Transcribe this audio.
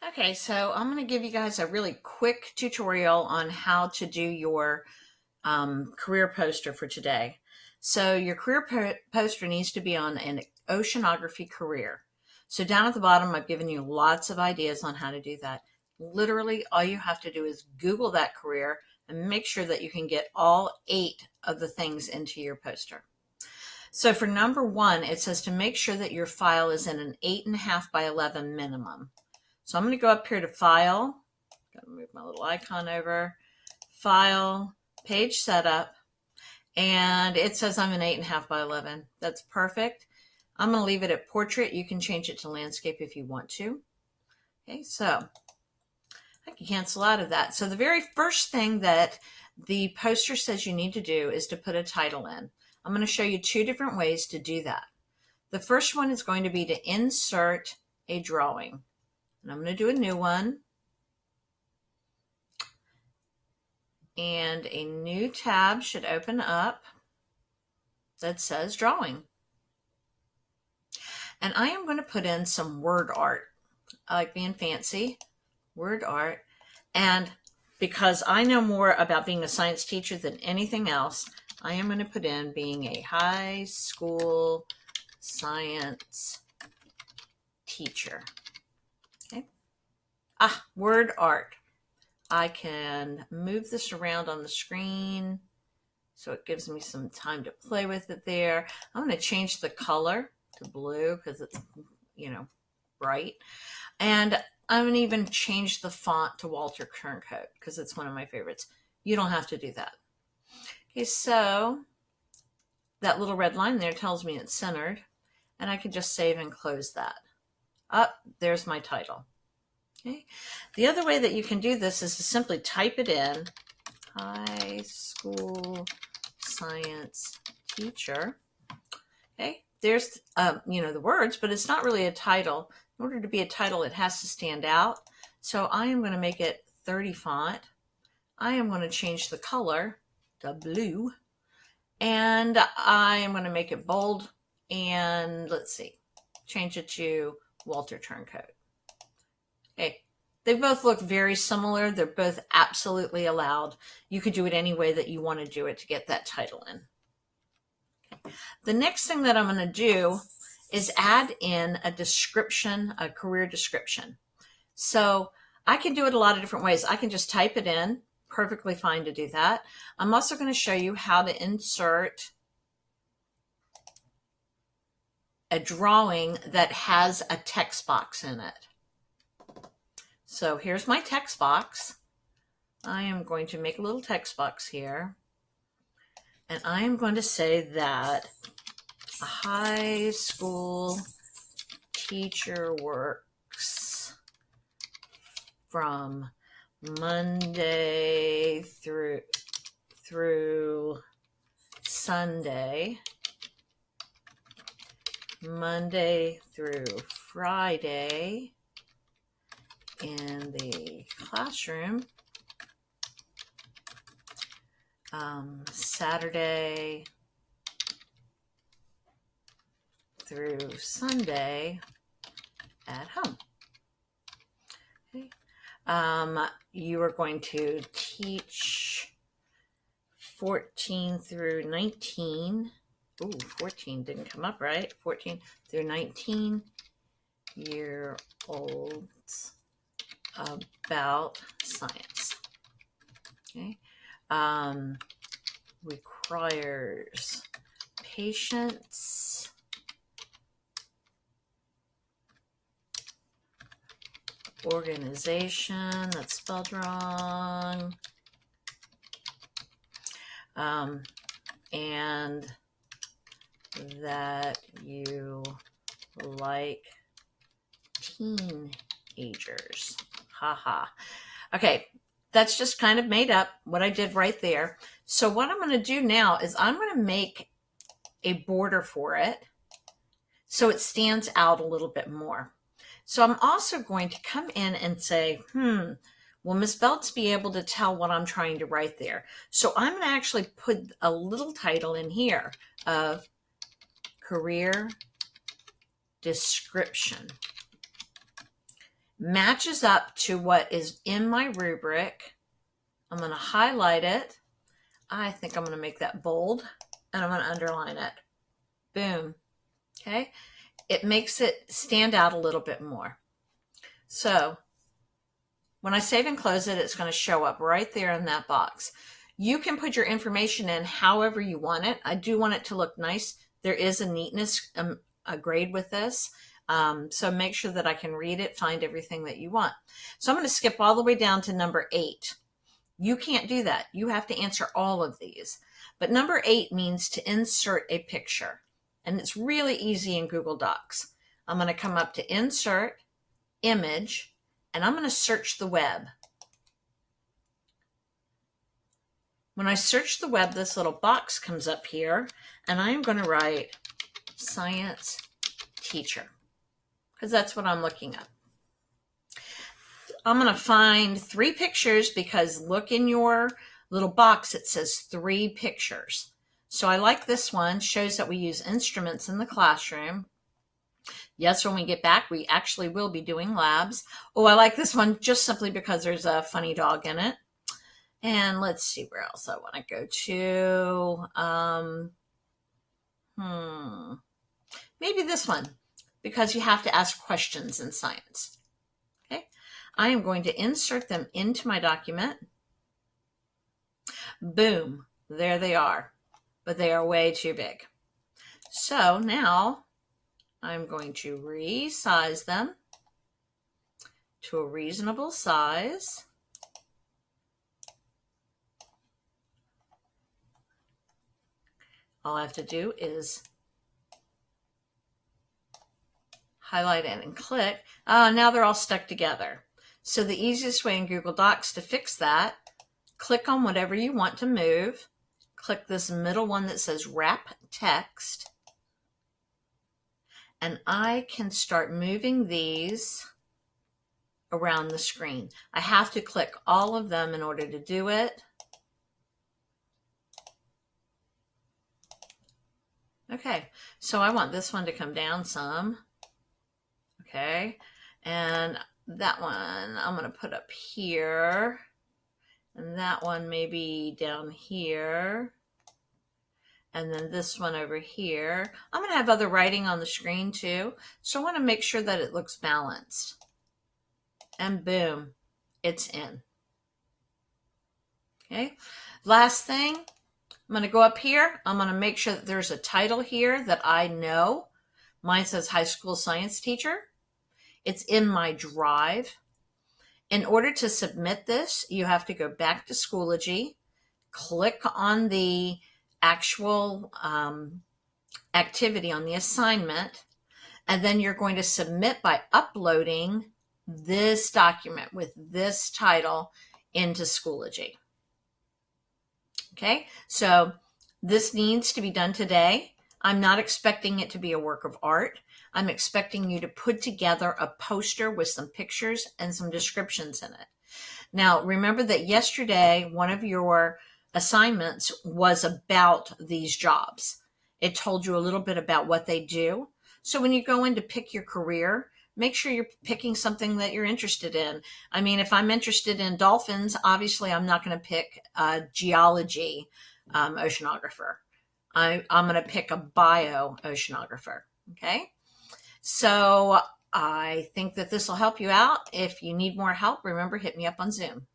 Okay, so I'm going to give you guys a really quick tutorial on how to do your career poster for today. So your career poster needs to be on an oceanography career. So down at the bottom, I've given you lots of ideas on how to do that. Literally, all you have to do is Google that career and make sure that you can get all 8 of the things into your poster. So for number 1, it says to make sure that your file is in an 8.5 by 11 minimum. So I'm going to go up here to File. Got to move my little icon over. File, Page Setup, and it says I'm an 8.5 by 11. That's perfect. I'm going to leave it at Portrait. You can change it to Landscape if you want to. Okay, so I can cancel out of that. So the very first thing that the poster says you need to do is to put a title in. I'm going to show you 2 different ways to do that. The first one is going to be to insert a drawing. And I'm going to do a new one. And a new tab should open up that says Drawing. And I am going to put in some word art. I like being fancy. Word art. And because I know more about being a science teacher than anything else, I am going to put in being a high school science teacher. Okay. Word art. I can move this around on the screen so it gives me some time to play with it there. I'm going to change the color to blue because it's, bright. And I'm going to even change the font to Walter Turncoat because it's one of my favorites. You don't have to do that. Okay, so that little red line there tells me it's centered, and I can just save and close that. There's my title. Okay. The other way that you can do this is to simply type it in, high school science teacher. Okay, there's the words, but it's not really a title. In order to be a title, it has to stand out. So I am going to make it 30 font. I am going to change the color to blue, and I am going to make it bold. And let's see, change it to Walter Turncoat. Okay, they both look very similar. They're both absolutely allowed. You could do it any way that you want to do it to get that title in. Okay. The next thing that I'm going to do is add in a description, a career description. So I can do it a lot of different ways. I can just type it in, perfectly fine to do that. I'm also going to show you how to insert a drawing that has a text box in it. So here's my text box. I am going to make a little text box here. And I am going to say that a high school teacher works from Monday through Sunday, Monday through Friday, in the classroom, Saturday through Sunday at home. Okay. You are going to teach 14 through 19. Ooh, 14 didn't come up right. 14 through 19-year-olds about science. Okay. Requires patience, organization, that's spelled wrong, and that you like teenagers. Haha. Okay, that's just kind of made up what I did right there. So what I'm going to do now is I'm going to make a border for it so it stands out a little bit more. So I'm also going to come in and say, will Miss Belts be able to tell what I'm trying to write there? So I'm going to actually put a little title in here of career description. matches up to what is in my rubric. I'm going to highlight it. I think I'm going to make that bold, and I'm going to underline it. Boom. Okay. It makes it stand out a little bit more. So when I save and close it, it's going to show up right there in that box. You can put your information in however you want it. I do want it to look nice. There is a neatness a grade with this. So make sure that I can read it, find everything that you want. So I'm going to skip all the way down to number 8. You can't do that. You have to answer all of these. But number 8 means to insert a picture. And it's really easy in Google Docs. I'm going to come up to Insert, Image, and I'm going to search the web. When I search the web, this little box comes up here, and I'm going to write science teacher, because that's what I'm looking at. I'm going to find 3 pictures, because look in your little box, it says 3 pictures. So I like this one, shows that we use instruments in the classroom. Yes, when we get back, we actually will be doing labs. Oh, I like this one just simply because there's a funny dog in it. And let's see where else I want to go to. Maybe this one, because you have to ask questions in science. Okay, I am going to insert them into my document. Boom, there they are, but they are way too big. So now I'm going to resize them to a reasonable size. All I have to do is highlight it and click. Now they're all stuck together. So the easiest way in Google Docs to fix that, click on whatever you want to move. Click this middle one that says Wrap Text. And I can start moving these around the screen. I have to click all of them in order to do it. Okay, so I want this one to come down some. Okay, and that one I'm going to put up here, and that one maybe down here, and then this one over here. I'm going to have other writing on the screen too, so I want to make sure that it looks balanced. And boom, it's in. Okay, last thing, I'm going to go up here. I'm going to make sure that there's a title here that I know. Mine says high school science teacher. It's in my drive. In order to submit this, you have to go back to Schoology, click on the actual activity on the assignment, and then you're going to submit by uploading this document with this title into Schoology. Okay, so this needs to be done today. I'm not expecting it to be a work of art. I'm expecting you to put together a poster with some pictures and some descriptions in it. Now, remember that yesterday, one of your assignments was about these jobs. It told you a little bit about what they do. So when you go in to pick your career, make sure you're picking something that you're interested in. I mean, if I'm interested in dolphins, obviously I'm not going to pick a geology oceanographer. I'm going to pick a bio-oceanographer, okay? So I think that this will help you out. If you need more help, remember, hit me up on Zoom.